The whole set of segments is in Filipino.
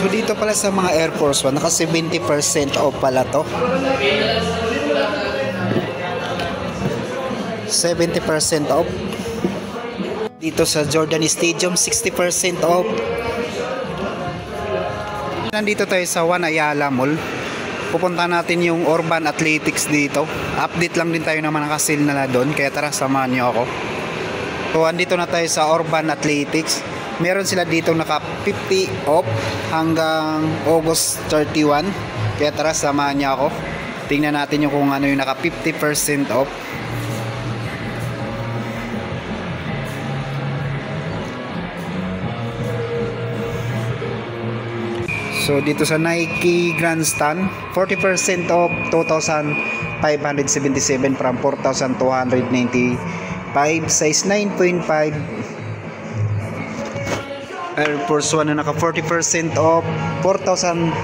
So dito pala sa mga Air Force 1, naka 70% off pala to. 70% off. Dito sa Jordan Stadium, 60% off. Nandito tayo sa One Ayala Mall. Pupunta natin yung Urban Athletics dito. Update lang din tayo naman nakasil na doon, kaya tara samahan nyo ako. So andito na tayo sa Urban Athletics. Meron sila dito naka 50 off hanggang August 31. Kaya tara samahan nyo ako. Tingnan natin yung kung ano yung naka 50% off. So dito sa Nike Grandstand, 40% off, 2,577 from 4,295, size 9.5. Air Force 1 na naka 40% off, 4,137,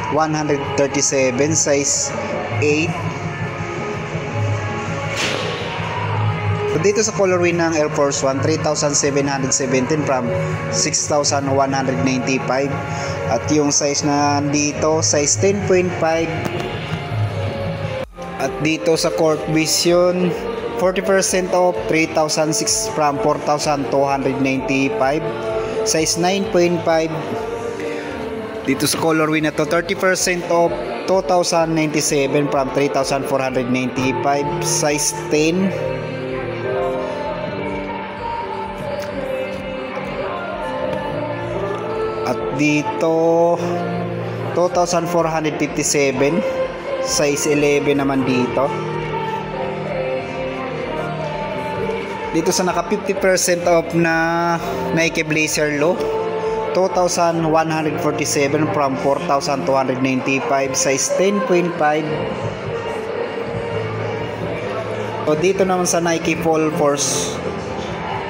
size 8. So dito sa colorway ng Air Force 1, 3,717 from 6,195. At yung size na dito, size 10.5. At dito sa Court Vision, 40% off, 3,006 from 4,295, size 9.5. Dito sa colorway na to, 30% off, 2,097 from 3,495, size 10. At dito 2,457, size 11 naman dito. Dito sa naka 50% off na Nike Blazer Low, 2,147 from 4,295, size 10.5. So dito naman sa Nike Full Force,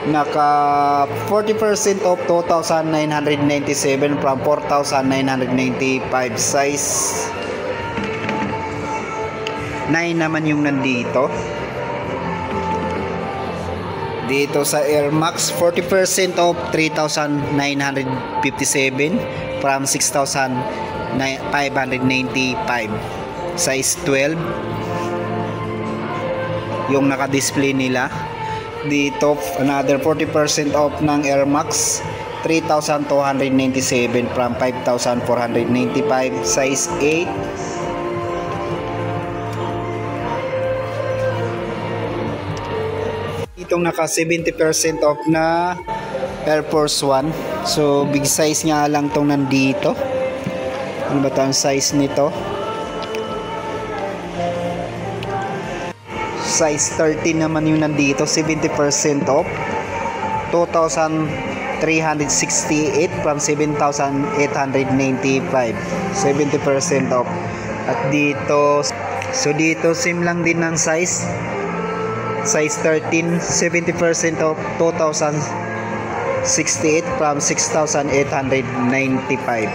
naka 40% off, 2,997 from 4,995, size 9 naman yung nandito. Dito sa Air Max, 40% off, 3,957 from 6,595, size 12 yung naka-display nila. Dito another 40% off ng Air Max, 3,297 from 5,495, size 8. Itong naka 70% off na Air Force 1. So big size nga lang tong nandito. Ano ba ang size nito? Size 13 naman yung nandito, 70% off, 2,368 from 7,895, 70% off. At dito, so dito same lang din ng size 13, 70% off, 2,068 from 6,895,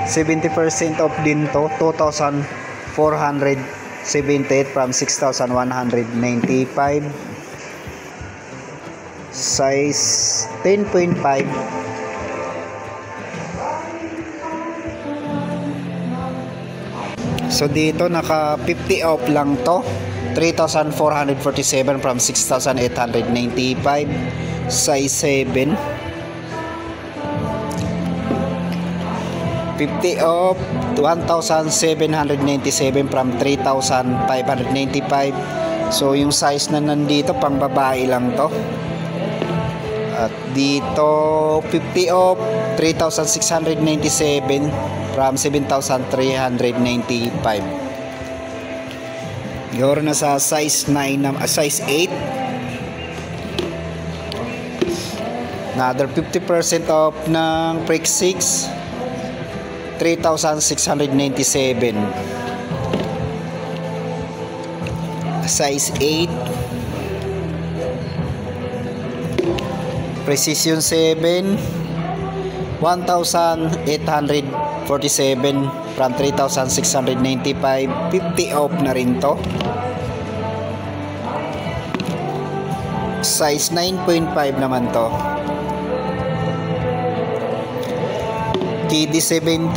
70% off din to, 2,478 from 6,195, size 10.5. So dito naka 50 off lang to, 3,447 from 6,895, size 7. 50 off, 1,797 from 3,595. So yung size na nandito pang babae lang to. At dito 50 off, 3,697 from 7,395. Yor na sa size 9 na size 8. Another 50% off ng Freak 6, 3,697, size 8. Precision 7, 1,847 from 3,695, 50 off na rin to. Size 9.5 naman to. KD17,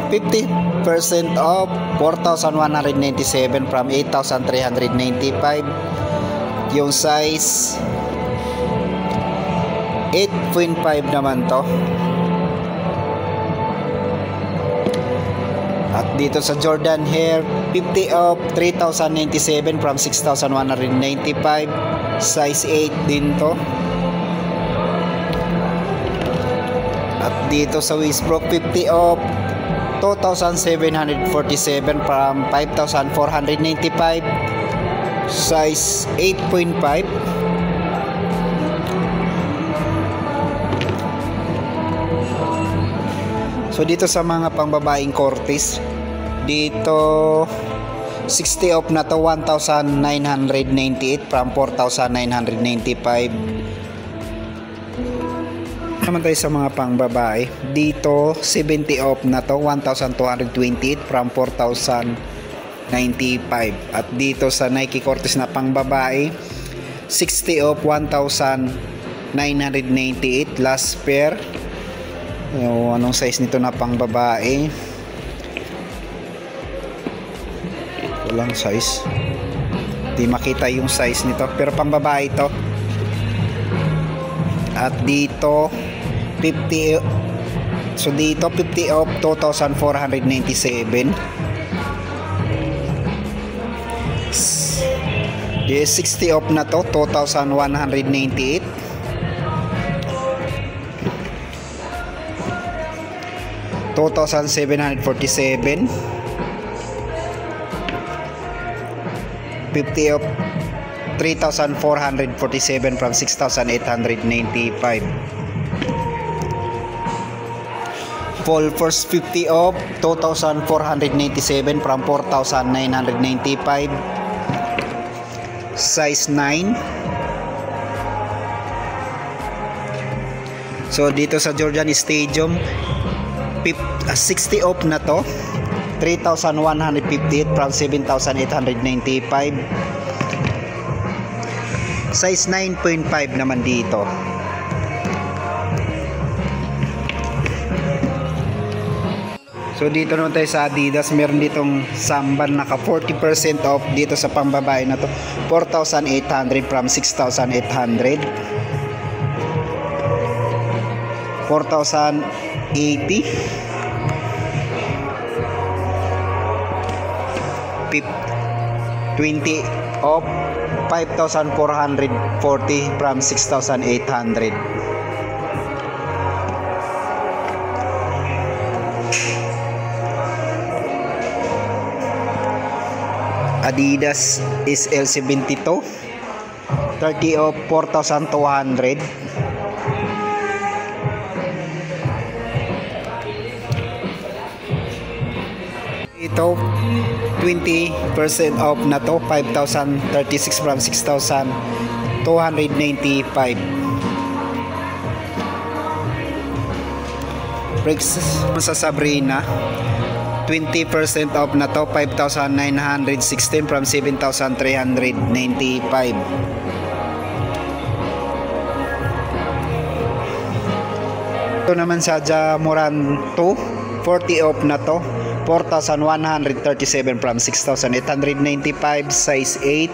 50% off, 4,197 from 8,395. Yung size 8.5 naman to. At dito sa Jordan Hair, 50 off, 3,097 from 6,195. Size 8 din to. At dito sa Westbrook, 50 off, 2,747 from 5,495. Size 8.5. So dito sa mga pangbabaeng Cortez, dito 60 off na to, 1,998 from 4,995. Naman tayo sa mga pangbabae, dito 70 off na to, 1,228 from 4,095. At dito sa Nike Cortez na pangbabae, 60 off, 1,998 last pair. Anong size nito na pang babae? Walang size. Di makita yung size nito, pero pang babae ito. At dito 50, so dito 50 off, 2,497. Di 60 off na to, 2,198. 2,747. 50 of 3,447 from 6,895. Full first 50 of 2,497 from 4,995. Size 9. So dito sa Jordan Stadium, 60 off na to, 3,158 from 7,895. Size 9.5 naman dito. So dito naman tayo sa Adidas, meron ditong samban naka 40% off dito sa pambabae na to, 4,800 from 6,800. 4,080. 20 off, 5,440 from 6,800. Adidas SL72, 30 off, 4,200. Ito 20% off na to, 5,036 from 6,295. Brakes sa Sabrina, 20% off na to, 5,916 from 7,395. Ito naman sa Jamoran 2, 40 off na to, 4,137 from 6,895. Size 8.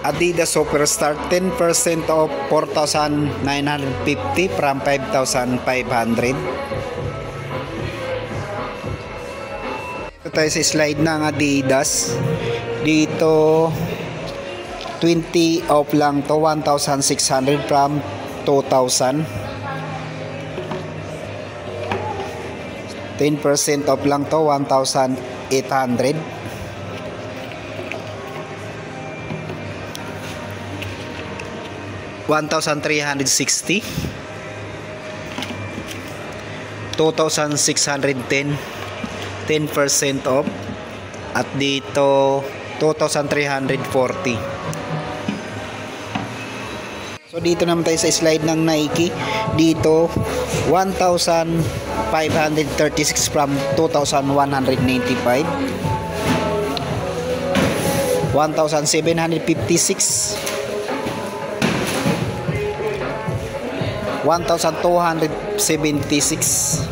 Adidas Superstar, 10% off, 4,950 from 5,500. Ito tayo sa slide ng Adidas. Dito 20 off lang to, 1,600 from 2,000. 10% off lang to, 1,800. $1,360, 2,610, 10% off. At dito 2,340. So dito naman tayo sa slide ng Nike. Dito 1,536 from 2,195. 1,756. 1,276.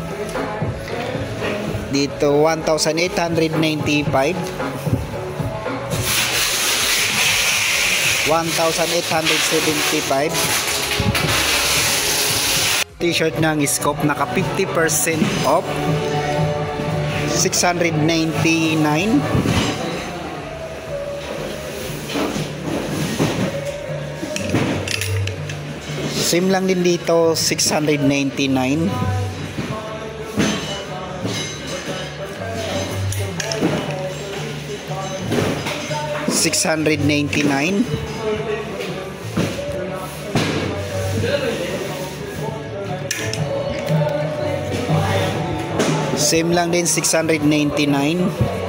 Dito 1,895. 1,875. T-shirt ng Scope naka 50% off. 699. Same lang din dito, 699. $699. Same lang din, 699.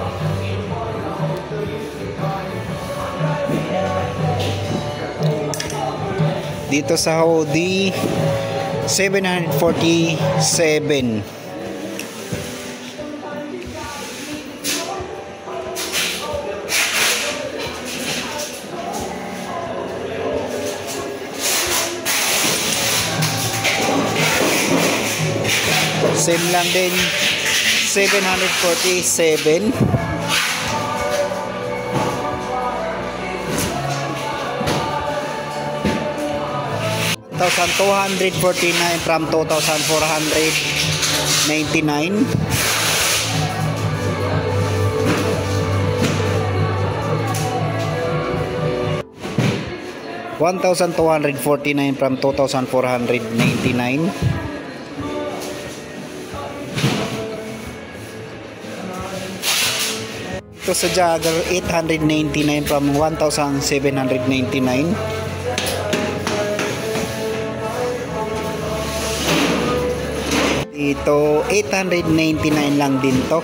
Dito sa hoodie, 747. Same lang din, 747. 1,249 from 2,499. $1,249 from 2,499. Ito sa Jagger, 899 from 1,799. Ito 899 lang din to.